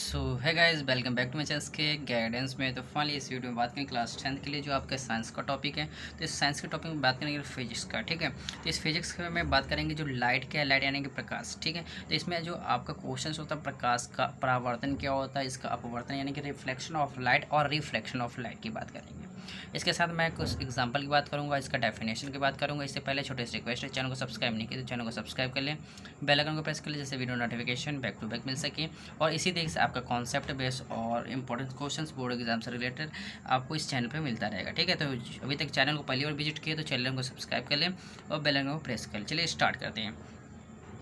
सो है guys, welcome back to my channel K guidance में। तो फाइनली इस वीडियो में बात करेंगे क्लास 10th के लिए जो आपका साइंस का टॉपिक है। तो इस साइंस के टॉपिक में बात करेंगे फिजिक्स का, ठीक है। तो इस फिजिक्स में बात करेंगे जो लाइट क्या है, लाइट यानी कि प्रकाश, ठीक है। तो इसमें जो आपका क्वेश्चन होता है प्रकाश का परावर्तन क्या होता है, इसका अपवर्तन यानी कि रिफ्लेक्शन ऑफ लाइट और रिफ्लेक्शन ऑफ लाइट की बात करेंगे। इसके साथ मैं कुछ एग्जाम्पल की बात करूँगा, इसका डेफिनेशन की बात करूँगा। इससे पहले छोटे से रिक्वेस्ट है, चैनल को सब्सक्राइब नहीं किया तो चैनल को सब्सक्राइब कर लें, बेल आइकन को प्रेस कर लें जिससे video notification back to back मिल सके। और इसी तरीके से आपका कॉन्सेप्ट बेस और इंपॉर्टेंट क्वेश्चंस बोर्ड एग्जाम से रिलेटेड आपको इस चैनल पे मिलता रहेगा, ठीक है। तो अभी तक चैनल को पहली बार विजिट किए तो चैनल को सब्सक्राइब कर लें और बेल आइकन को प्रेस कर लें। चलिए स्टार्ट करते हैं।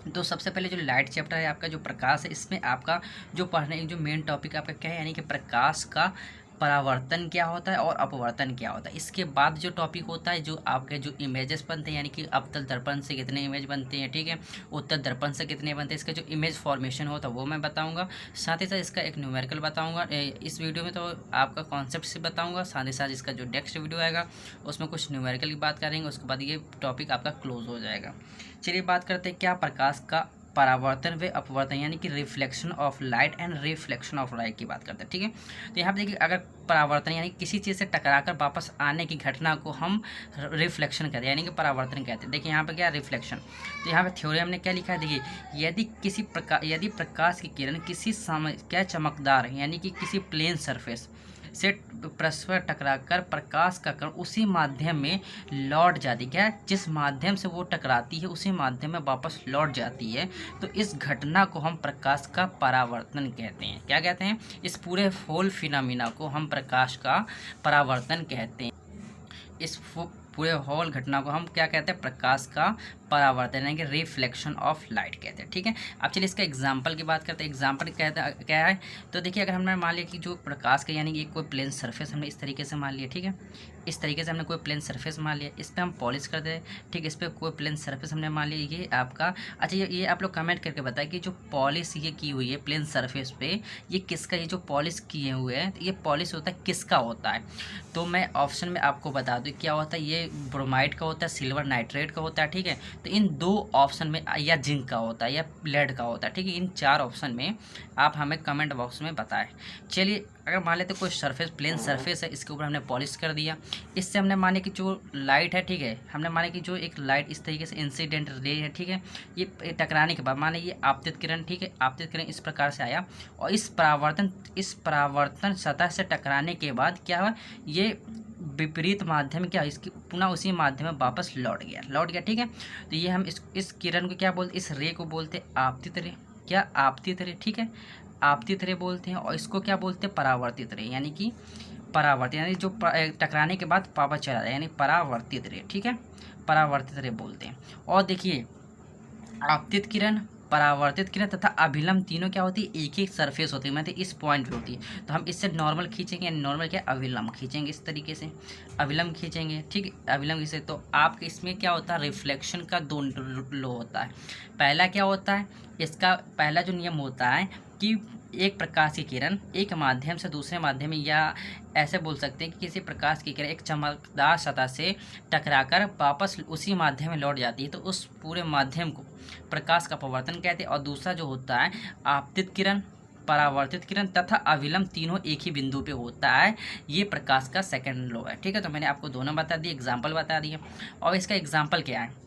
तो सबसे पहले जो लाइट चैप्टर है आपका, जो प्रकाश है, इसमें आपका जो पढ़ने जो मेन टॉपिक आपका क्या है, यानी कि प्रकाश का परावर्तन क्या होता है और अपवर्तन क्या होता है। इसके बाद जो टॉपिक होता है जो आपके जो इमेजेस बनते हैं, यानी कि अवतल दर्पण से कितने इमेज बनते हैं, ठीक है, उत्तल दर्पण से कितने बनते हैं, इसका जो इमेज फॉर्मेशन होता है वो मैं बताऊंगा। साथ ही साथ इसका एक न्यूमेरिकल बताऊंगा इस वीडियो में। तो आपका कॉन्सेप्ट से बताऊंगा, साथ ही साथ इसका जो नेक्स्ट वीडियो आएगा उसमें कुछ न्यूमेरिकल की बात करेंगे। उसके बाद ये टॉपिक आपका क्लोज हो जाएगा। चलिए बात करते हैं क्या प्रकाश का परावर्तन व अपवर्तन यानी कि reflection of light and reflection of light की बात करते हैं, ठीक है। तो यहाँ पे देखिए, अगर परावर्तन यानी किसी चीज़ से टकराकर वापस आने की घटना को हम रिफ्लेक्शन कहते हैं, यानी कि परावर्तन कहते हैं। देखिए यहाँ पे क्या रिफ्लेक्शन, तो यहाँ पे थ्योरी हमने क्या लिखा है, देखिए यदि प्रकाश की किरण किसी क्या चमकदार यानी कि किसी प्लेन सरफेस से परस्पर टकराकर प्रकाश का कण उसी माध्यम में लौट जाती, क्या जिस माध्यम से वो टकराती है उसी माध्यम में वापस लौट जाती है, तो इस घटना को हम प्रकाश का परावर्तन कहते हैं। क्या कहते हैं? इस पूरे होल फिनोमिना को हम प्रकाश का परावर्तन कहते हैं। इस पूरे होल घटना को हम क्या कहते हैं? प्रकाश का परावर्तन यानी कि रिफ्लेक्शन ऑफ लाइट कहते हैं, ठीक है। अब चलिए इसका एग्जांपल की बात करते हैं। एग्जांपल क्या है, तो देखिए अगर हमने मान लिया कि जो प्रकाश का यानी कि कोई प्लेन सरफेस हमने इस तरीके से मान लिया, ठीक है, इस तरीके से हमने कोई प्लेन सरफेस मान लिया, इस पर हम पॉलिश कर दे, ठीक है, इस पर कोई प्लेन सरफेस हमने मान लिया, ये आपका अच्छा ये आप लोग कमेंट करके बताएं कि जो पॉलिश ये की हुई है प्लेन सरफेस पे, ये किसका, ये जो पॉलिश किए हुए हैं ये पॉलिश होता है किसका होता है। तो मैं ऑप्शन में आपको बता दूँ क्या होता है, ये ब्रोमाइड का होता है, सिल्वर नाइट्रेट का होता है, ठीक है। तो इन दो ऑप्शन में या जिंक का होता है या लेड का होता है, ठीक है। इन चार ऑप्शन में आप हमें कमेंट बॉक्स में बताएं। चलिए अगर मान लेते कोई सरफेस प्लेन सरफेस है, इसके ऊपर हमने पॉलिश कर दिया, इससे हमने माने कि जो लाइट है, ठीक है, हमने माने कि जो एक लाइट इस तरीके से इंसिडेंट रे है, ठीक है, ये टकराने के बाद माने ये आपतित किरण, ठीक है, आपतित किरण इस प्रकार से आया और इस परावर्तन सतह से टकराने के बाद क्या हुआ, ये विपरीत माध्यम क्या इसकी पुनः उसी माध्यम में वापस लौट गया, ठीक है। तो ये हम इस किरण को क्या बोलते, इस रे को बोलते आपतित रे, क्या आपतित रे, ठीक है, आपतित रे बोलते हैं। और इसको क्या बोलते हैं? परावर्तित रे, यानी कि परावर्तित यानी जो टकराने के बाद वापस चला जाए, यानी परावर्तित रे, ठीक है, परावर्तित रे बोलते हैं। और देखिए आपतित किरण, परावर्तित किरण तथा अभिलंब तीनों क्या होती है? एक ही सरफेस होती है, मतलब इस पॉइंट पे होती है। तो हम इससे नॉर्मल खींचेंगे, नॉर्मल क्या अभिलंब खींचेंगे, इस तरीके से अभिलंब खींचेंगे, ठीक है, अभिलंब खींचे तो आपके इसमें क्या होता है? रिफ्लेक्शन का दो लो होता है। पहला क्या होता है, इसका पहला जो नियम होता है कि एक प्रकाश की किरण एक माध्यम से दूसरे माध्यम में, या ऐसे बोल सकते हैं कि किसी प्रकाश की किरण एक चमकदार सतह से टकराकर वापस उसी माध्यम में लौट जाती है, तो उस पूरे माध्यम को प्रकाश का अपवर्तन कहते हैं। और दूसरा जो होता है आपतित किरण, परावर्तित किरण तथा अभिलंब तीनों एक ही बिंदु पे होता है, ये प्रकाश का सेकंड लॉ है, ठीक है। तो मैंने आपको दोनों बता दिए, एग्जाम्पल बता दिए। और इसका एग्जाम्पल क्या है,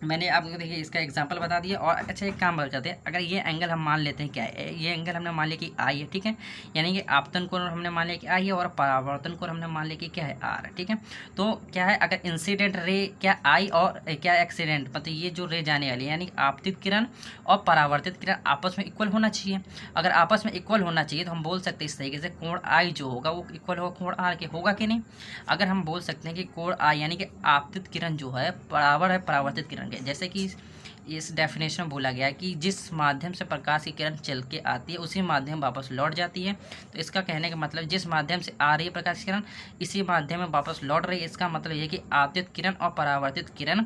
मैंने आपको देखिए इसका एग्जांपल बता दिया। और अच्छा एक काम बता करते हैं, अगर ये एंगल हम मान लेते हैं क्या है, ये एंगल हमने मान लिया कि आई है, ठीक है, यानी कि आपतन कोण हमने मान लिया कि आई है और परावर्तन कोण हमने मान लिया कि क्या है, आर है, ठीक है। तो क्या है, अगर इंसिडेंट रे क्या आई और क्या एक्सीडेंट, मतलब ये जो रे जाने वाली है यानी आपतित किरण और परावर्तित किरण आपस में इक्वल होना चाहिए। अगर आपस में इक्वल होना चाहिए तो हम बोल सकते हैं इस तरीके से कोण आई जो होगा वो इक्वल होगा कोण आर के, होगा कि नहीं। अगर हम बोल सकते हैं कि कोण आई यानी कि आपतित किरण जो है बराबर है परावर्तित किरण के, जैसे कि इस डेफिनेशन में बोला गया है कि जिस माध्यम से प्रकाश की किरण चल के आती है उसी माध्यम वापस लौट जाती है। तो इसका कहने का मतलब जिस माध्यम से आ रही है प्रकाश की किरण इसी माध्यम में वापस लौट रही है, इसका मतलब ये कि आपतित किरण और परावर्तित किरण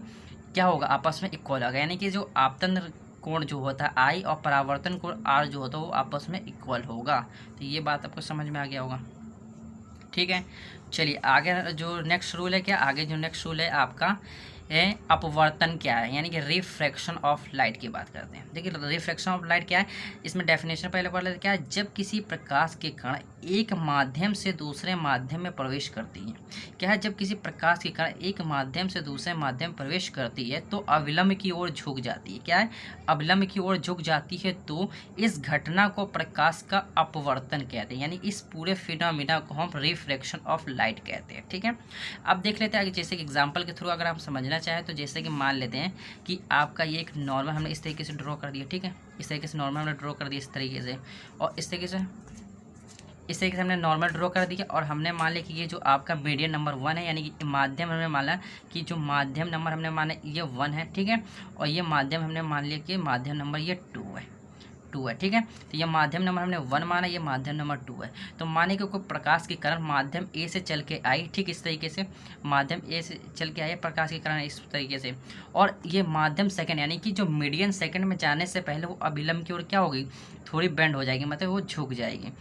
क्या होगा, आपस में इक्वल होगा, यानी कि जो आपतन कोण जो होता है आई और परावर्तन कोण आर जो होता है वो आपस में इक्वल होगा। तो ये बात आपको समझ में आ गया होगा, ठीक है। चलिए आगे जो नेक्स्ट रूल है क्या, आगे जो नेक्स्ट रूल है आपका अपवर्तन क्या है, यानी कि रिफ्रैक्शन ऑफ लाइट की बात करते हैं। देखिए रिफ्रैक्शन ऑफ लाइट क्या है, इसमें डेफिनेशन पहले पढ़ लेते क्या है। जब किसी प्रकाश के कण एक माध्यम से दूसरे माध्यम में प्रवेश करती है, क्या है, जब किसी प्रकाश की कण एक माध्यम से दूसरे माध्यम में प्रवेश करती है तो अविलंब की ओर झुक जाती है। क्या है, अविलंब की ओर झुक जाती है, तो इस घटना को प्रकाश का अपवर्तन कहते हैं, यानी इस पूरे फिनोमिना को हम रिफ्रैक्शन ऑफ लाइट कहते हैं। ठीक है, अब देख लेते हैं जैसे कि एग्जांपल के थ्रू अगर हम समझना चाहें तो जैसे कि मान लेते हैं कि आपका ये एक नॉर्मल हमने इस तरीके से ड्रॉ कर दिया। ठीक है, इस तरीके से नॉर्मल हमने ड्रॉ कर दिया इस तरीके से, और इस तरीके से हमने नॉर्मल ड्रॉ कर दिया, और हमने मान लिया कि ये जो आपका मीडियन नंबर 1 है, यानी कि माध्यम हमने माना कि जो माध्यम नंबर हमने माना ये 1 है। ठीक है, और ये माध्यम हमने मान लिया कि माध्यम नंबर ये 2 है। ठीक है, तो ये माध्यम नंबर हमने 1 माना, ये माध्यम नंबर 2 है। तो माने कि कोई प्रकाश की किरण माध्यम ए से चल के आई, ठीक इस तरीके से माध्यम ए से चल के आई प्रकाश की किरण इस तरीके से, और ये माध्यम सेकंड यानी कि जो मीडियन सेकंड में जाने से पहले वो अविलंब की ओर क्या होगी, थोड़ी बेंड हो जाएगी, मतलब वो झुक जाएगी।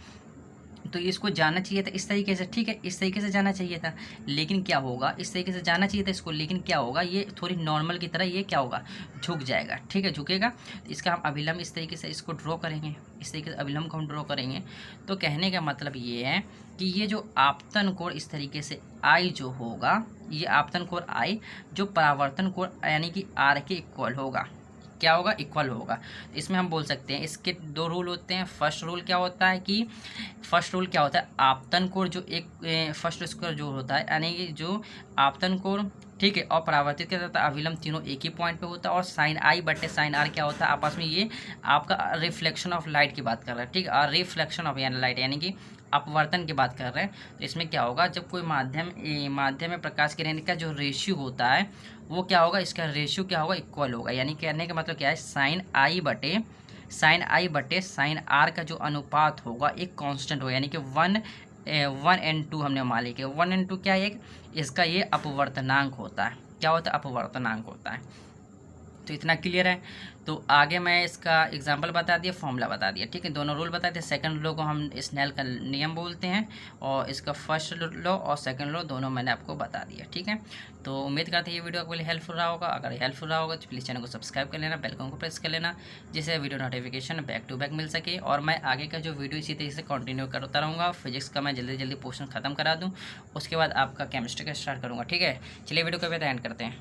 तो इसको जाना चाहिए था इस तरीके से। ठीक है, इस तरीके से जाना चाहिए था, लेकिन क्या होगा, इस तरीके से जाना चाहिए था इसको, लेकिन क्या होगा, ये थोड़ी नॉर्मल की तरह ये क्या होगा, झुक जाएगा। ठीक है, झुकेगा, तो इसका हम अविलंब इस तरीके से इसको ड्रॉ करेंगे, इस तरीके से अविलंब को हम ड्रॉ करेंगे। तो कहने का मतलब ये है कि ये जो आपतन कोण इस तरीके से आई जो होगा, ये आपतन कोण आई जो परावर्तन कोण यानी कि आर के इक्वल होगा, क्या होगा, इक्वल होगा। इसमें हम बोल सकते हैं इसके 2 रूल होते हैं। फर्स्ट रूल क्या होता है कि आपतन कोण जो एक फर्स्ट स्क्वायर जो होता है, यानी कि जो आपतन कोण, ठीक है, और परावर्तित क्या होता है, अविलंब तीनों एक ही पॉइंट पे होता है, और साइन आई बटे साइन आर क्या होता है, आपस में ये आपका रिफ्लेक्शन ऑफ लाइट की बात कर रहा है। ठीक है, और रिफ्लेक्शन ऑफ लाइट यानी कि अपवर्तन की बात कर रहे हैं। तो इसमें क्या होगा, जब कोई माध्यम में प्रकाश किरण का जो रेशियो होता है वो क्या होगा, इसका रेशियो क्या होगा, इक्वल होगा। यानी कहने का मतलब क्या है, साइन आई बटे साइन आर का जो अनुपात होगा एक कांस्टेंट होगा, यानी कि 1:2 हमने मान लिया कि 1:2 क्या है, इसका ये अपवर्तनांक होता है। क्या होता है, अपवर्तनांक होता है। तो इतना क्लियर है। तो आगे मैं इसका एग्जांपल बता दिया, फॉर्मूला बता दिया। ठीक है, दोनों रूल बता दिए। सेकंड लॉ को हम स्नेल का नियम बोलते हैं, और इसका फर्स्ट लॉ और सेकंड लॉ दोनों मैंने आपको बता दिया। ठीक है, तो उम्मीद करते हैं ये वीडियो आपके लिए हेल्पफुल रहा होगा। अगर हेल्पफुल रहा होगा तो प्लीज़ चैनल को सब्सक्राइब कर लेना, बेल आइकन को प्रेस कर लेना, जिससे video notification back to back मिल सके, और मैं आगे का जो वीडियो इसी तरीके से कंटिन्यू करता रहूँगा। फिजिक्स का मैं जल्दी पोर्शन खत्म करा दूँ, उसके बाद आपका केमिस्ट्री का स्टार्ट करूँगा। ठीक है, चलिए वीडियो को भी एंड करते हैं।